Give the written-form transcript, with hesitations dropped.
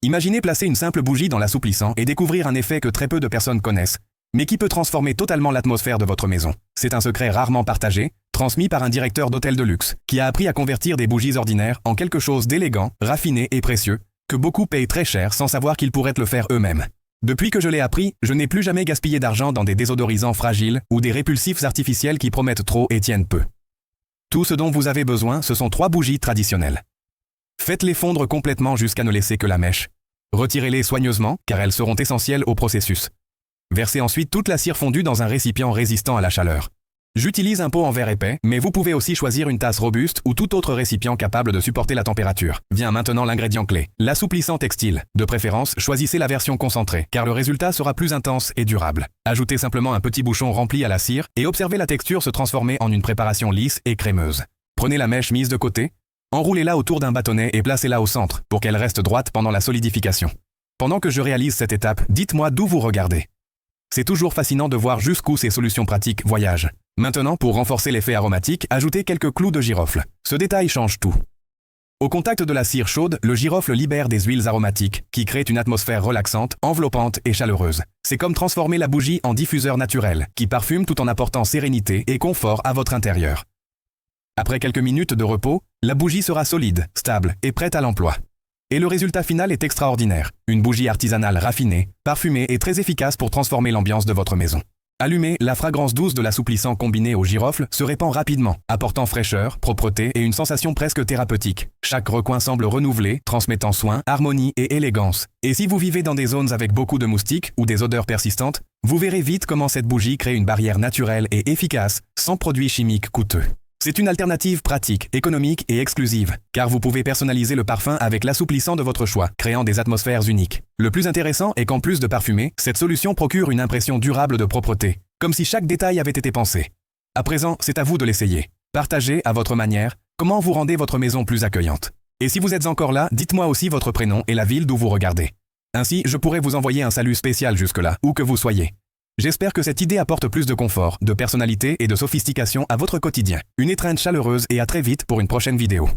Imaginez placer une simple bougie dans l'assouplissant et découvrir un effet que très peu de personnes connaissent, mais qui peut transformer totalement l'atmosphère de votre maison. C'est un secret rarement partagé, transmis par un directeur d'hôtel de luxe, qui a appris à convertir des bougies ordinaires en quelque chose d'élégant, raffiné et précieux, que beaucoup payent très cher sans savoir qu'ils pourraient le faire eux-mêmes. Depuis que je l'ai appris, je n'ai plus jamais gaspillé d'argent dans des désodorisants fragiles ou des répulsifs artificiels qui promettent trop et tiennent peu. Tout ce dont vous avez besoin, ce sont 3 bougies traditionnelles. Faites-les fondre complètement jusqu'à ne laisser que la mèche. Retirez-les soigneusement, car elles seront essentielles au processus. Versez ensuite toute la cire fondue dans un récipient résistant à la chaleur. J'utilise un pot en verre épais, mais vous pouvez aussi choisir une tasse robuste ou tout autre récipient capable de supporter la température. Vient maintenant l'ingrédient clé, l'assouplissant textile. De préférence, choisissez la version concentrée, car le résultat sera plus intense et durable. Ajoutez simplement un petit bouchon rempli à la cire et observez la texture se transformer en une préparation lisse et crémeuse. Prenez la mèche mise de côté, enroulez-la autour d'un bâtonnet et placez-la au centre pour qu'elle reste droite pendant la solidification. Pendant que je réalise cette étape, dites-moi d'où vous regardez. C'est toujours fascinant de voir jusqu'où ces solutions pratiques voyagent. Maintenant, pour renforcer l'effet aromatique, ajoutez quelques clous de girofle. Ce détail change tout. Au contact de la cire chaude, le girofle libère des huiles aromatiques, qui créent une atmosphère relaxante, enveloppante et chaleureuse. C'est comme transformer la bougie en diffuseur naturel, qui parfume tout en apportant sérénité et confort à votre intérieur. Après quelques minutes de repos, la bougie sera solide, stable et prête à l'emploi. Et le résultat final est extraordinaire. Une bougie artisanale raffinée, parfumée et très efficace pour transformer l'ambiance de votre maison. Allumée, la fragrance douce de l'assouplissant combiné au girofle se répand rapidement, apportant fraîcheur, propreté et une sensation presque thérapeutique. Chaque recoin semble renouvelé, transmettant soin, harmonie et élégance. Et si vous vivez dans des zones avec beaucoup de moustiques ou des odeurs persistantes, vous verrez vite comment cette bougie crée une barrière naturelle et efficace, sans produits chimiques coûteux. C'est une alternative pratique, économique et exclusive, car vous pouvez personnaliser le parfum avec l'assouplissant de votre choix, créant des atmosphères uniques. Le plus intéressant est qu'en plus de parfumer, cette solution procure une impression durable de propreté, comme si chaque détail avait été pensé. À présent, c'est à vous de l'essayer. Partagez, à votre manière, comment vous rendez votre maison plus accueillante. Et si vous êtes encore là, dites-moi aussi votre prénom et la ville d'où vous regardez. Ainsi, je pourrai vous envoyer un salut spécial jusque-là, où que vous soyez. J'espère que cette idée apporte plus de confort, de personnalité et de sophistication à votre quotidien. Une étreinte chaleureuse et à très vite pour une prochaine vidéo.